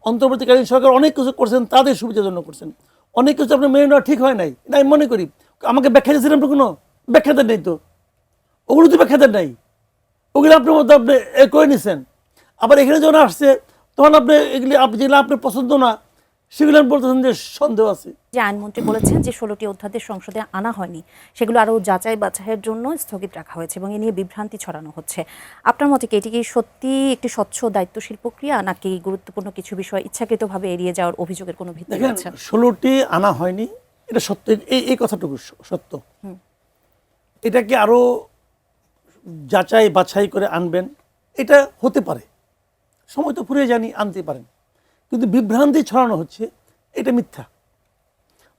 অন্তর্বর্তীকালীন সরকার অনেক কিছু করছেন, তাদের সুবিধার জন্য করছেন। অনেক কিছু আপনার মেনে নেওয়া ঠিক হয় নাই, এটা আমি মনে করি। আমাকে ব্যাখ্যা দিয়েছিলেন আপনি, কোনো ব্যাখ্যা দেন নেই তো, ওগুলো তো ব্যাখ্যা দেন নাই, ওগুলো আপনার মধ্যে আপনি করে নিছেন। আবার এখানে যখন আসছে তখন আপনি এগুলি যেগুলো আপনার পছন্দ না সেগুলো আপনি বলতেছেন যে সন্দেহ আছে। যে আইনমন্ত্রী বলেছেন যে 16টি অধ্যাদেশ সংসদে আনা হয়নি, সেগুলো আরও যাচাই বাছাইয়ের জন্য স্থগিত রাখা হয়েছে এবং এ নিয়ে বিভ্রান্তি ছড়ানো হচ্ছে। আপনার মতে কি এটি কি সত্যি একটি স্বচ্ছ দায়িত্বশীল প্রক্রিয়া, নাকি গুরুত্বপূর্ণ কিছু বিষয় ইচ্ছাকৃতভাবে এড়িয়ে যাওয়ার অভিযোগের কোনো ভিত্তি দেখেন, আছে? 16টি আনা হয়নি, এটা সত্য, এই কথাটুকু সত্য। এটাকে আরো যাচাই বাছাই করে আনবেন, এটা হতে পারে, সময় তো ফুরিয়ে জানি, আনতে পারেন। কিন্তু বিভ্রান্তি ছড়ানো হচ্ছে, এটা মিথ্যা।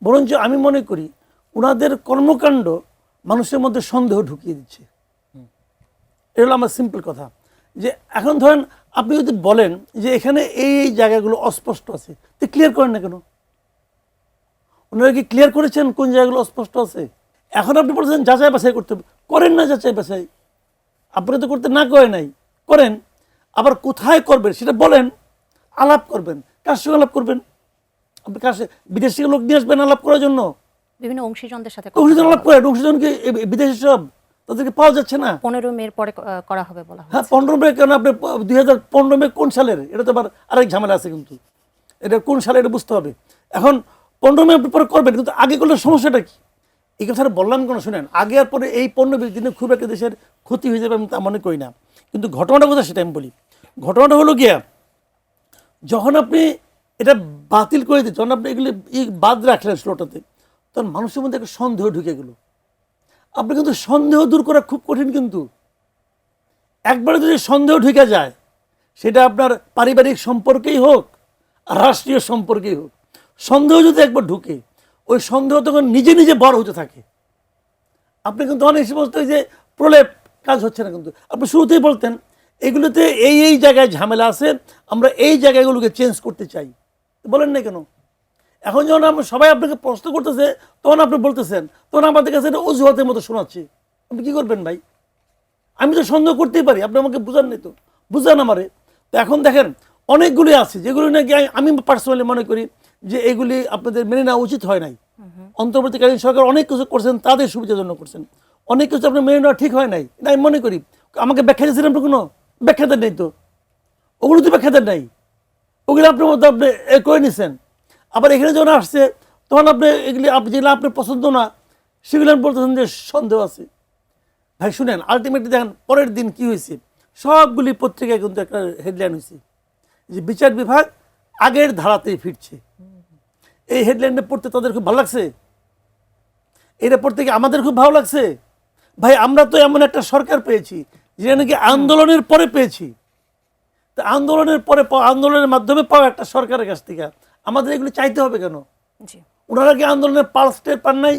বরঞ্চ আমি মনে করি ওনাদের কর্মকাণ্ড মানুষের মধ্যে সন্দেহ ঢুকিয়ে দিচ্ছে। এটা হলো আমার সিম্পল কথা। যে এখন ধরেন আপনি যদি বলেন যে এখানে এই জায়গাগুলো অস্পষ্ট আছে, তো ক্লিয়ার করেন না কেন? ওনারা কি ক্লিয়ার করেছেন কোন জায়গাগুলো অস্পষ্ট আছে? এখন আপনি বলছেন যাচাই বাছাই করতে হবে, করেন না যাচাই বাছাই। আপনাকে তো করতে না করে নাই, করেন। আবার কোথায় করবেন সেটা বলেন, আলাপ করবেন। কার সঙ্গে আলাপ করবেন? আপনি কার সাথে, বিদেশ থেকে লোক নিয়ে আসবেন আলাপ করার জন্য? বিভিন্ন অংশীজনদের সাথে অংশীজন আলাপ করেন, অংশীজনকে বিদেশি সব, তাদেরকে পাওয়া যাচ্ছে না। 15 মের পরে করা হবে বলা হ্যাঁ, হয়েছে। 15 মে কেন? আপনি 2015 মে কোন সালের? এটা তো আবার আরেক ঝামেলা আছে, কিন্তু এটা কোন সালে এটা বুঝতে হবে। এখন 15 মে আপনি পরে করবেন, কিন্তু আগে করলে সমস্যাটা কি? এই কথাটা বললাম কেন শুনেন, আগে আর পরে এই 15-20 দিনে খুব একটা দেশের ক্ষতি হয়ে যাবে আমি তা মনে করি না। কিন্তু ঘটনাটা কোথায় সেটা আমি বলি। ঘটনাটা হলো গিয়া, যখন আপনি এটা বাতিল করে দিন, যখন আপনি এগুলি বাদ রাখলেন 16টাতে, তখন মানুষের মধ্যে একটা সন্দেহ ঢুকে গেল। আপনি কিন্তু সন্দেহ দূর করা খুব কঠিন, কিন্তু একবারে যদি সন্দেহ ঢুকে যায়, সেটা আপনার পারিবারিক সম্পর্কেই হোক আর রাষ্ট্রীয় সম্পর্কেই হোক, সন্দেহ যদি একবার ঢুকে, ওই সন্দেহ তখন নিজে নিজে বড় হতে থাকে। আপনি কিন্তু অনেক সমস্ত যে প্রলেপ কাজ হচ্ছে না, কিন্তু আপনি শুরুতেই বলতেন এগুলোতে এই জায়গায় ঝামেলা আছে, আমরা এই জায়গাগুলোকে চেঞ্জ করতে চাই, বলেন না কেন? এখন যখন আমরা সবাই আপনাকে প্রশ্ন করতেছে, তখন আপনি বলতেছেন, তখন আমাদের কাছে এটা অজুহাতের মতো শোনাচ্ছে। আপনি কি করবেন ভাই? আমি তো সন্দেহ করতেই পারি, আপনি আমাকে বুঝান নাই তো, বুঝান আমারে। তো এখন দেখেন অনেকগুলি আছে যেগুলি নাকি আমি পার্সোনালি মনে করি যে এগুলি আপনাদের মেনে নেওয়া উচিত হয় নাই। অন্তর্বর্তীকালীন সরকার অনেক কিছু করছেন, তাদের সুবিধার জন্য করছেন। অনেক কিছু আপনার মেনে নেওয়া ঠিক হয় নাই, এটা আমি মনে করি। আমাকে ব্যাখ্যা দিয়েছিলেন আপনি, কোনো ব্যাখ্যা দেন নেই তো, ওগুলো তো ব্যাখ্যা দেন নাই, ওগুলো আপনার মধ্যে আপনি করে নিছেন। আবার এখানে যখন আসছে তখন আপনি এগুলি যেগুলো আপনার পছন্দ না সেগুলো আপনি বলতেছেন যে সন্দেহ আছে। ভাই শুনেন, আলটিমেটলি দেখেন পরের দিন কি হয়েছে, সবগুলি পত্রিকায় কিন্তু একটা হেডলাইন হয়েছে যে বিচার বিভাগ আগের ধারাতেই ফিরছে। এই হেডলাইনটা পড়তে তাদের খুব ভালো লাগছে, এটা পড়তে কি আমাদের খুব ভালো লাগছে? ভাই আমরা তো এমন একটা সরকার পেয়েছি যেটা নাকি আন্দোলনের পরে পেয়েছি। তা আন্দোলনের পরে আন্দোলনের মাধ্যমে পাওয়া একটা সরকারের কাছ থেকে আমাদের এগুলো চাইতে হবে কেন? জি। ওনারা কি আন্দোলনের পালস টের পান নাই?